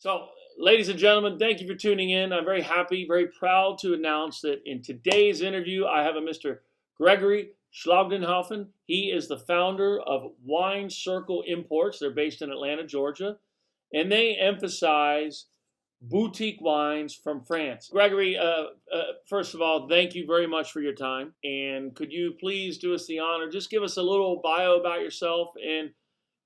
So, ladies and gentlemen, thank you for tuning in. I'm very happy, very proud to announce that in today's interview, I have a Mr. Gregory Schlagdenhauffen. He is the founder of Wine Circle Imports. They're based in Atlanta, Georgia, and they emphasize boutique wines from France. Gregory, first of all, thank you very much for your time. And could you please do us the honor, just give us a little bio about yourself and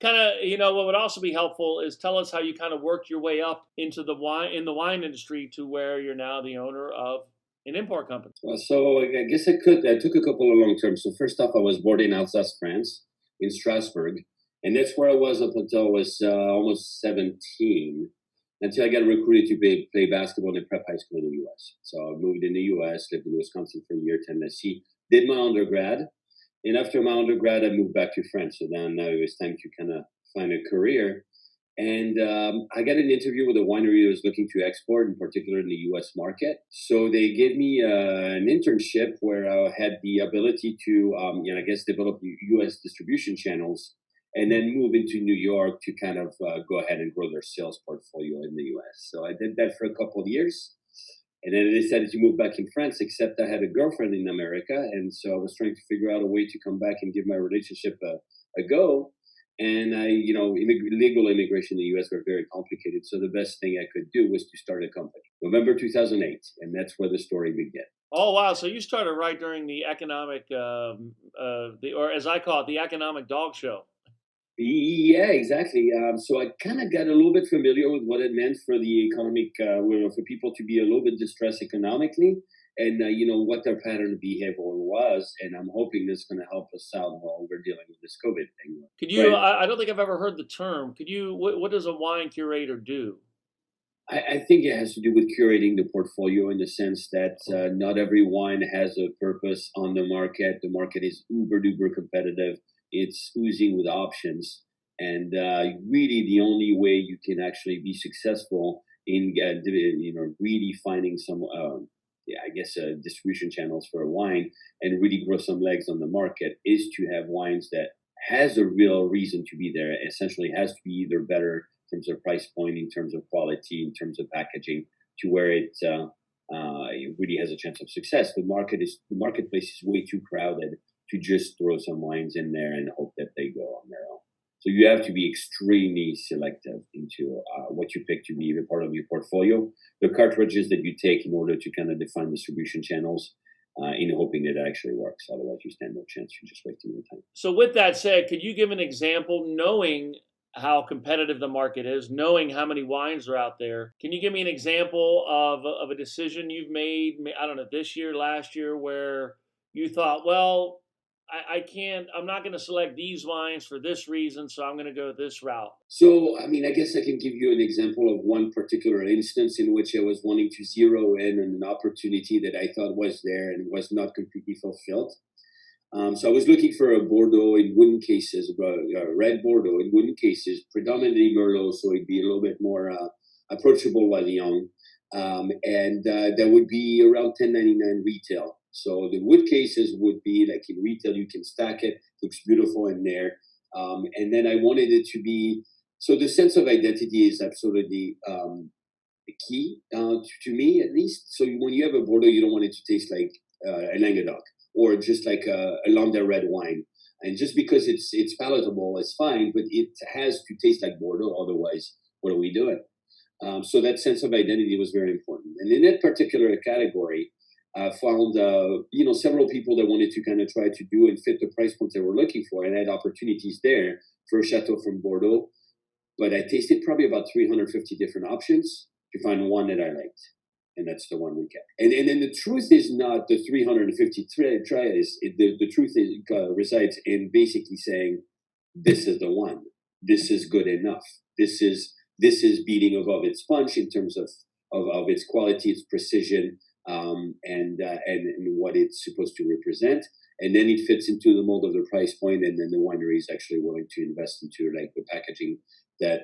kind of, what would also be helpful is tell us how you kind of worked your way up into the wine industry to where you're now the owner of an import company. So I guess I took a couple of long terms. So first off, I was born in Alsace, France, in Strasbourg, and that's where I was up until I was almost 17, until I got recruited to play basketball in prep high school in the U.S. So I moved in the U.S., lived in Wisconsin for a year, Tennessee, did my undergrad, and after my undergrad, I moved back to France. So then now it was time to kind of find a career. And I got an interview with a winery that was looking to export, in particular in the U.S. market. So they gave me an internship where I had the ability to, develop U.S. distribution channels, and then move into New York to kind of go ahead and grow their sales portfolio in the U.S. So I did that for a couple of years. And then I decided to move back in France, except I had a girlfriend in America. And so I was trying to figure out a way to come back and give my relationship a go. And legal immigration in the U.S. were very complicated. So the best thing I could do was to start a company. November 2008. And that's where the story began. Oh, wow. So you started right during the economic, or as I call it, the economic dog show. Yeah, exactly. So I kind of got a little bit familiar with what it meant for the economic, for people to be a little bit distressed economically, and what their pattern of behavior was. And I'm hoping this is going to help us out while we're dealing with this COVID thing. Could you? Right. I don't think I've ever heard the term. Could you? What does a wine curator do? I think it has to do with curating the portfolio in the sense that not every wine has a purpose on the market. The market is uber duper competitive. It's oozing with options, and really the only way you can actually be successful in really finding some distribution channels for a wine and really grow some legs on the market is to have wines that has a real reason to be there. Essentially has to be either better in terms of price point, in terms of quality, in terms of packaging, to where it really has a chance of success. The marketplace is way too crowded to just throw some wines in there and hope that they go on their own. So you have to be extremely selective into what you pick to be a part of your portfolio, the cartridges that you take in order to kind of define distribution channels, in hoping that it actually works. Otherwise, you stand no chance. You're just wasting your time. So, with that said, could you give an example, knowing how competitive the market is, knowing how many wines are out there? Can you give me an example of a decision you've made, I don't know, this year, last year, where you thought, well, I'm not going to select these wines for this reason, so I'm going to go this route? So, I mean, I guess I can give you an example of one particular instance in which I was wanting to zero in on an opportunity that I thought was there and was not completely fulfilled. So I was looking for a Bordeaux in wooden cases, red Bordeaux in wooden cases, predominantly Merlot, so it'd be a little bit more approachable while young. And that would be around $10.99 retail. So the wood cases would be like in retail, you can stack it, looks beautiful in there. And then I wanted it to be, so the sense of identity is absolutely the key to me, at least. So when you have a Bordeaux, you don't want it to taste like a Languedoc or just like a Languedoc red wine. And just because it's palatable, it's fine, but it has to taste like Bordeaux. Otherwise, what are we doing? So that sense of identity was very important. And in that particular category, found several people that wanted to kind of try to do and fit the price points they were looking for, and I had opportunities there for a chateau from Bordeaux. But I tasted probably about 350 different options to find one that I liked, and that's the one we kept. And then the truth is not the 350 tries. The truth resides in basically saying, this is the one. This is good enough. This is beating above its punch in terms of its quality, its precision, and what it's supposed to represent. And then it fits into the mold of the price point, and then the winery is actually willing to invest into like the packaging that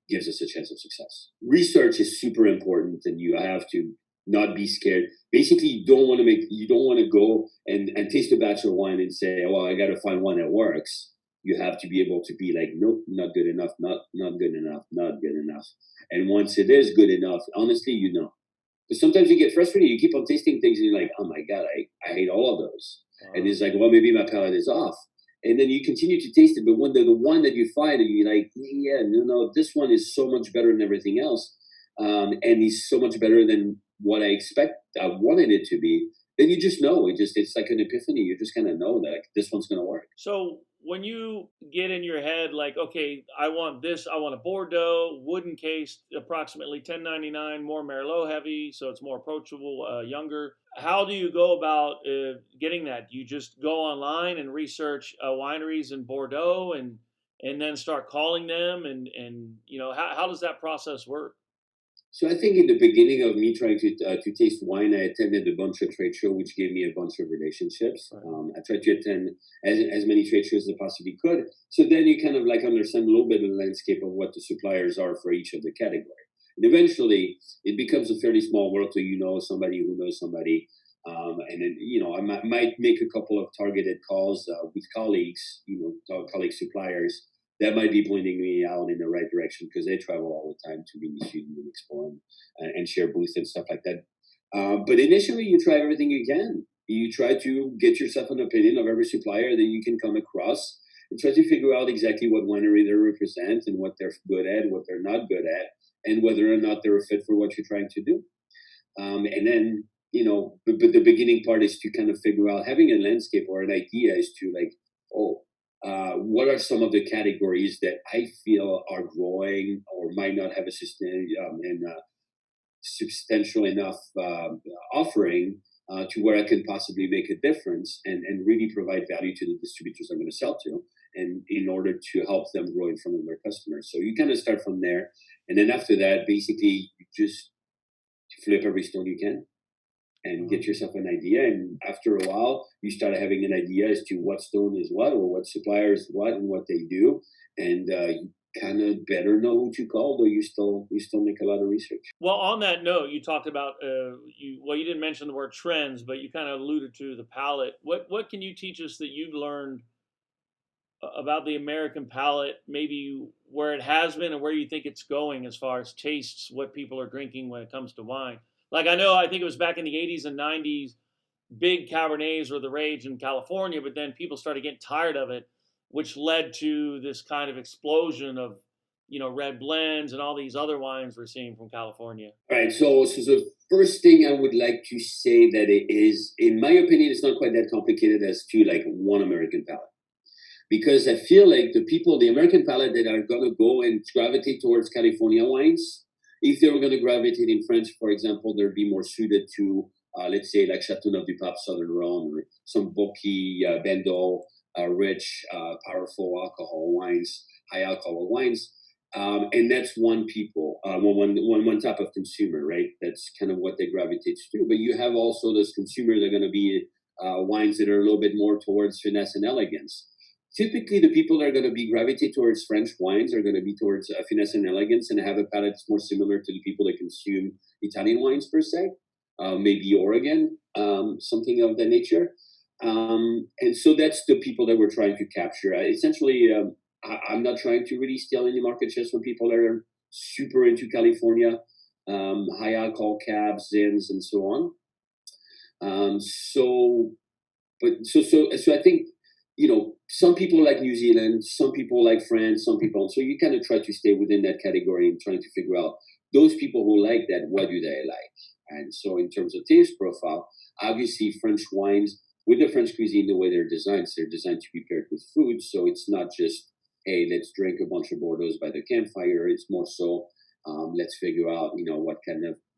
gives us a chance of success. Research is super important, and you have to not be scared. Basically, you don't want to go and taste a batch of wine and say, well, I got to find one that works. you have to be able to be like, nope, not good enough, not good enough, not good enough. And once it is good enough, honestly, you know. Because sometimes you get frustrated, you keep on tasting things and you're like, oh my God, I hate all of those. And it's like, well, maybe my palate is off. And then you continue to taste it, but when they're the one that you find and you're like, yeah, no, this one is so much better than everything else. And is so much better than what I wanted it to be, then you just know. It's like an epiphany. You just kind of know that like, this one's gonna work. So when you get in your head, like, okay, I want this, I want a Bordeaux, wooden case, approximately 1099, more Merlot heavy, so it's more approachable, younger. How do you go about getting that? Do you just go online and research wineries in Bordeaux and then start calling them and how does that process work? So I think in the beginning of me trying to taste wine, I attended a bunch of trade shows, which gave me a bunch of relationships. Right. I tried to attend as many trade shows as I possibly could. So then you kind of like understand a little bit of the landscape of what the suppliers are for each of the category. And eventually, it becomes a fairly small world. So you know somebody who knows somebody, and then I might make a couple of targeted calls with colleagues, colleague suppliers that might be pointing me out in the right direction because they travel all the time to be in Sweden and explore and share booths and stuff like that. But initially, you try everything you can. You try to get yourself an opinion of every supplier that you can come across and try to figure out exactly what winery they represent and what they're good at, what they're not good at, and whether or not they're a fit for what you're trying to do. And then, but the beginning part is to kind of figure out having a landscape or an idea is to like, oh, what are some of the categories that I feel are growing or might not have a substantial enough offering to where I can possibly make a difference and really provide value to the distributors I'm going to sell to, and in order to help them grow in front of their customers. So you kind of start from there, and then after that, basically, you just flip every stone you can and get yourself an idea. And after a while, you start having an idea as to what stone is what or what supplier is what and what they do. And you kind of better know who to call, though you still make a lot of research. Well, on that note, you talked about you didn't mention the word trends, but you kind of alluded to the palate. What can you teach us that you've learned about the American palate, maybe where it has been and where you think it's going as far as tastes, what people are drinking when it comes to wine? Like I think it was back in the 80s and 90s, big Cabernets were the rage in California, but then people started getting tired of it, which led to this kind of explosion of, red blends and all these other wines we're seeing from California. All right. So the first thing I would like to say that it is, in my opinion, it's not quite that complicated as to like one American palate. Because I feel like the American palate that are going to go and gravitate towards California wines, if they were going to gravitate in French, for example, they'd be more suited to, let's say, like Châteauneuf-du-Pape, Southern Rhone, or some bulky, Bendo, rich, powerful alcohol wines, high alcohol wines. And that's one type of consumer, right? That's kind of what they gravitate to. But you have also those consumers that are going to be wines that are a little bit more towards finesse and elegance. Typically, the people that are going to be gravitate towards French wines are going to be towards finesse and elegance and have a palate that's more similar to the people that consume Italian wines per se, maybe Oregon, something of that nature. And so that's the people that we're trying to capture. Essentially, I'm not trying to really steal any market shares from people that are super into California, high alcohol cabs, zins, and so on. So I think, some people like New Zealand, some people like France, some people. So you kind of try to stay within that category and trying to figure out those people who like that, what do they like? And so in terms of taste profile, obviously French wines with the French cuisine, the way they're designed to be paired with food. So it's not just, hey, let's drink a bunch of Bordeaux by the campfire. It's more so, let's figure out,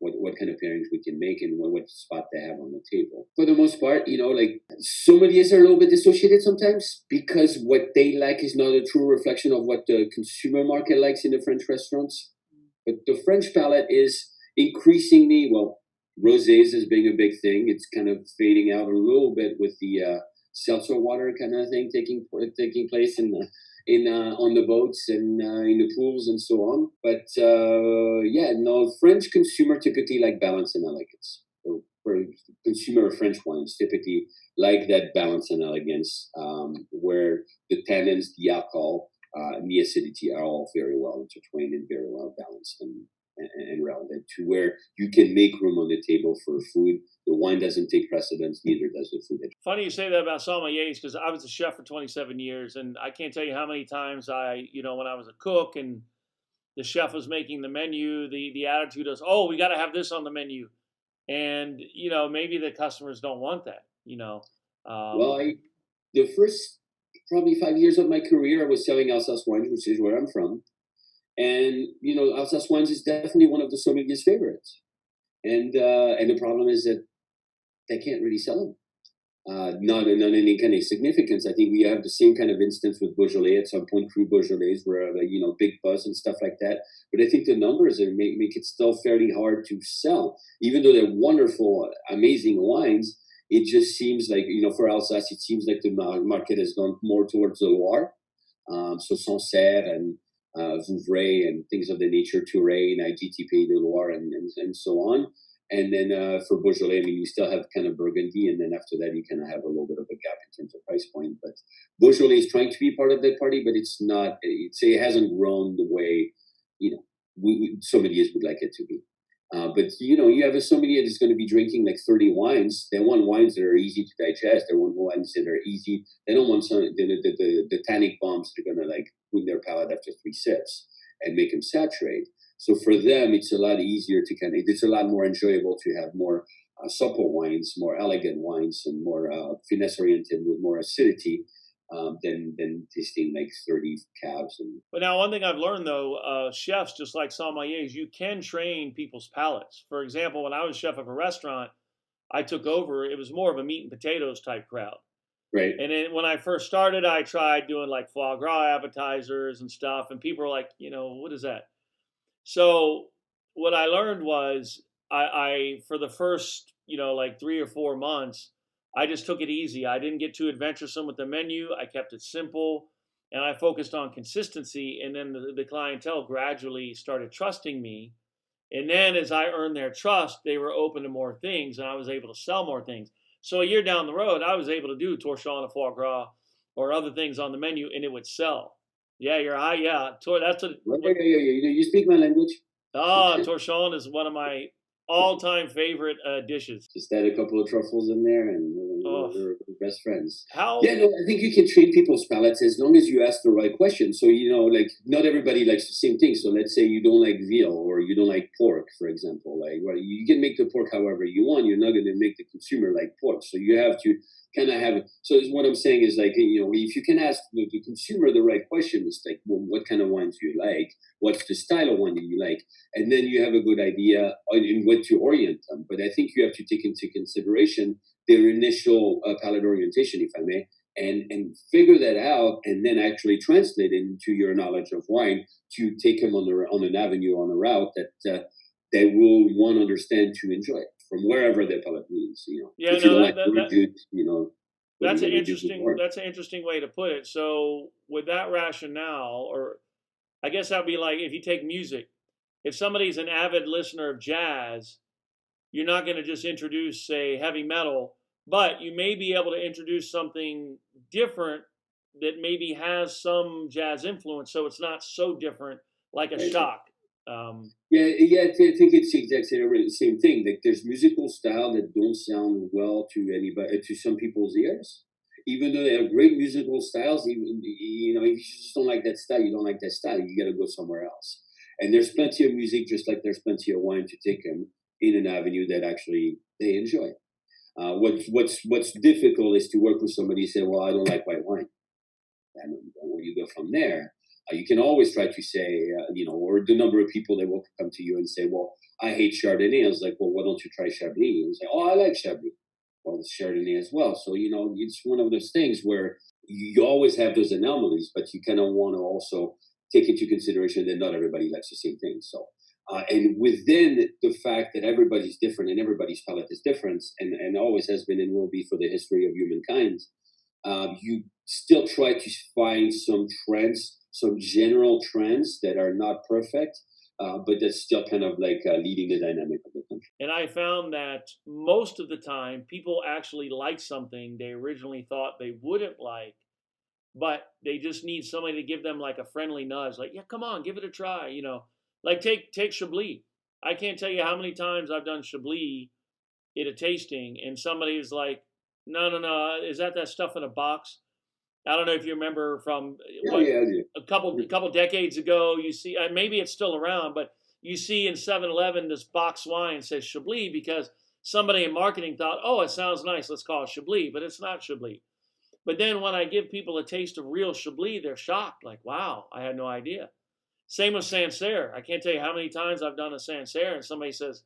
what kind of pairings we can make and what spot they have on the table. For the most part, like sommeliers are a little bit dissociated sometimes because what they like is not a true reflection of what the consumer market likes in the French restaurants. But the French palate is increasingly, rosés is being a big thing. It's kind of fading out a little bit with the seltzer water kind of thing taking place on the boats and in the pools and so on. But French consumer typically like balance and elegance. So for consumer French wines typically like that balance and elegance, where the tannins, the alcohol, and the acidity are all very well intertwined and very well balanced and rounded to where you can make room on the table for food. The wine doesn't take precedence, neither does the food. Funny you say that about sommeliers because I was a chef for 27 years, and I can't tell you how many times when I was a cook and the chef was making the menu, the attitude was, oh, we got to have this on the menu, and maybe the customers don't want that. Well, the first probably 5 years of my career, I was selling Alsace wines, which is where I'm from. And Alsace wines is definitely one of the sommelier's favorites. And the problem is that they can't really sell them. Not any kind of significance. I think we have the same kind of instance with Beaujolais at some point. Cru Beaujolais were big buzz and stuff like that. But I think the numbers make it still fairly hard to sell, even though they're wonderful, amazing wines. It just seems like for Alsace, it seems like the market has gone more towards the Loire, so Sancerre and Vouvray and things of the nature, Touraine, IGT de Loire, and so on. And then for Beaujolais, I mean, you still have kind of Burgundy, and then after that, you kind of have a little bit of a gap in terms of price point. But Beaujolais is trying to be part of that party, but it's not. It hasn't grown the way sommeliers would like it to be. But you have a sommelier that's going to be drinking like 30 wines. They want wines that are easy to digest. They want wines that are easy. They don't want the tannic bombs that are going to like ruin their palate after 3 sips and make them saturate. So for them, it's a lot easier to it's a lot more enjoyable to have more supple wines, more elegant wines, and more finesse oriented with more acidity than tasting like 30 cabs. But now, one thing I've learned though, chefs, just like sommeliers, you can train people's palates. For example, when I was chef of a restaurant, I took over. It was more of a meat and potatoes type crowd. Right. And then when I first started, I tried doing like foie gras appetizers and stuff, and people were like, what is that? So what I learned was I for the first, like 3 or 4 months, I just took it easy. I didn't get too adventuresome with the menu. I kept it simple and I focused on consistency. And then the clientele gradually started trusting me. And then as I earned their trust, they were open to more things and I was able to sell more things. So a year down the road, I was able to do torchon and foie gras or other things on the menu and it would sell. Yeah, you're high. Yeah, that's what. You speak my language. Torchon is one of my all-time favorite dishes. Just add a couple of truffles in there, and we're best friends. How? Yeah, no, I think you can train people's palates as long as you ask the right question. So like not everybody likes the same thing. So let's say you don't like veal or you don't like pork, for example. Like, well, you can make the pork however you want. You're not going to make the consumer like pork. So you have to kind of have. So what I'm saying is like if you can ask the consumer the right questions, like what kind of wines do you like? What's the style of wine that you like? And then you have a good idea in what to orient them. But I think you have to take into consideration their initial palate orientation, if I may, and figure that out, and then actually translate it into your knowledge of wine to take them on an avenue, on a route that they will want to understand to enjoy it from wherever their palate leads. Yeah, if you don't like fruit, that's an interesting way to put it. So with that rationale, or I guess that'd be like if you take music. If somebody's an avid listener of jazz, you're not going to just introduce, say, heavy metal, but you may be able to introduce something different that maybe has some jazz influence, so it's not so different like a shock. Yeah, I think it's exactly the same thing. Like there's musical style that don't sound well to anybody, to some people's ears, even though they have great musical styles. Even if you just don't like that style, you don't like that style. You got to go somewhere else. And there's plenty of music, just like there's plenty of wine to take them in an avenue that actually they enjoy. What's difficult is to work with somebody and say, well, I don't like white wine. And when you go from there, you can always try to say, or the number of people that will come to you and say, well, I hate Chardonnay. I was like, well, why don't you try Chablis? And say, oh, I like Chablis. Well, it's Chardonnay as well. So, it's one of those things where you always have those anomalies, but you kind of want to also take into consideration that not everybody likes the same thing. So, and within the fact that everybody's different and everybody's palate is different, and always has been and will be for the history of humankind, you still try to find some trends, some general trends that are not perfect, but that's still kind of like leading the dynamic of the country. And I found that most of the time, people actually like something they originally thought they wouldn't like, but they just need somebody to give them like a friendly nudge, like, yeah, come on, give it a try. Like take Chablis. I can't tell you how many times I've done Chablis at a tasting, and somebody is like, no, no, no, is that stuff in a box? I don't know if you remember from Yeah, yeah, I do. a couple decades ago. You see, maybe it's still around, but you see in 7-Eleven this box wine says Chablis because somebody in marketing thought, oh, it sounds nice, let's call it Chablis, but it's not Chablis. But then when I give people a taste of real Chablis, they're shocked, like, wow, I had no idea. Same with Sancerre. I can't tell you how many times I've done a Sancerre and somebody says,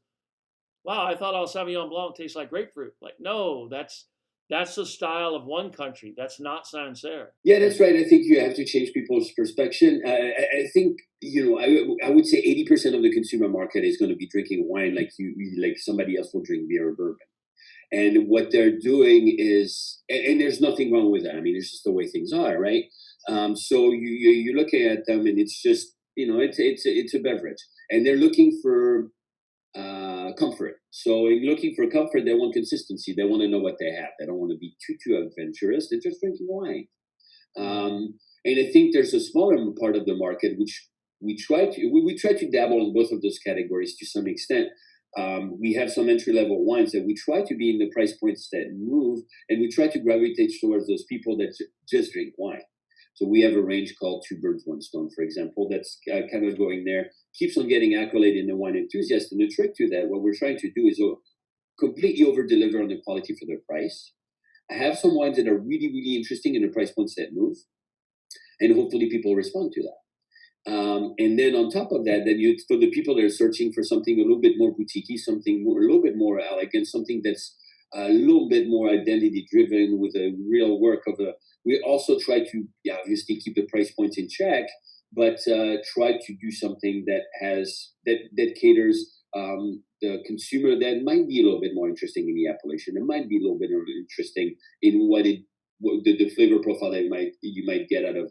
wow, I thought all Sauvignon Blanc tastes like grapefruit. Like, no, that's the style of one country. That's not Sancerre. Yeah, that's right. I think you have to change people's perspective. I think I would say 80% of the consumer market is going to be drinking wine like somebody else will drink beer or bourbon. And what they're doing is, and there's nothing wrong with that. I mean, it's just the way things are, right? So you're looking at them, and it's just it's a beverage, and they're looking for comfort. So in looking for comfort, they want consistency. They want to know what they have. They don't want to be too adventurous. They're just drinking wine. And I think there's a smaller part of the market which we try to dabble in both of those categories to some extent. We have some entry level wines that we try to be in the price points that move, and we try to gravitate towards those people that just drink wine. So we have a range called Two Birds, One Stone, for example, that's kind of going there, keeps on getting accolade in the wine enthusiast. And the trick to that, what we're trying to do is completely over deliver on the quality for the price. I have some wines that are really, really interesting in the price points that move, and hopefully people respond to that. And then on top of that, for the people that are searching for something a little bit more boutiquey, something a little bit more elegant, something that's a little bit more identity driven with a real work of we also try to obviously keep the price points in check, but try to do something that caters the consumer that might be a little bit more interesting in the appellation. It might be a little bit more interesting in what the flavor profile that you might get out of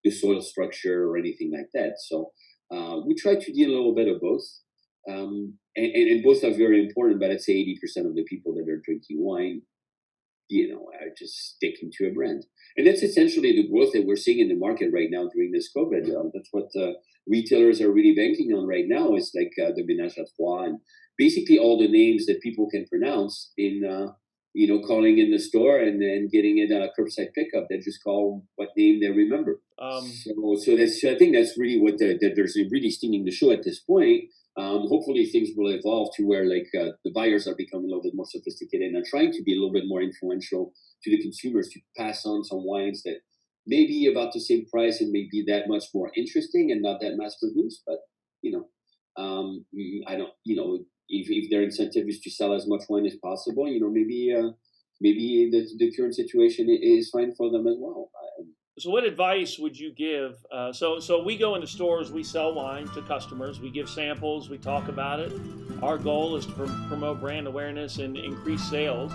the soil structure or anything like that. So we try to do a little bit of both. And both are very important, but I'd say 80% of the people that are drinking wine, are just sticking to a brand. And that's essentially the growth that we're seeing in the market right now during this COVID. That's what retailers are really banking on right now is like the Ménage à Trois and basically all the names that people can pronounce in calling in the store and then getting it curbside pickup. They just call what name they remember. So I think that's really what there's really steaming the show at this point. Hopefully things will evolve to where the buyers are becoming a little bit more sophisticated and are trying to be a little bit more influential to the consumers to pass on some wines that may be about the same price and may be that much more interesting and not that mass produced. But I don't. If their incentive is to sell as much wine as possible, maybe the current situation is fine for them as well. So what advice would you give? So we go into stores, we sell wine to customers, we give samples, we talk about it. Our goal is to promote brand awareness and increase sales.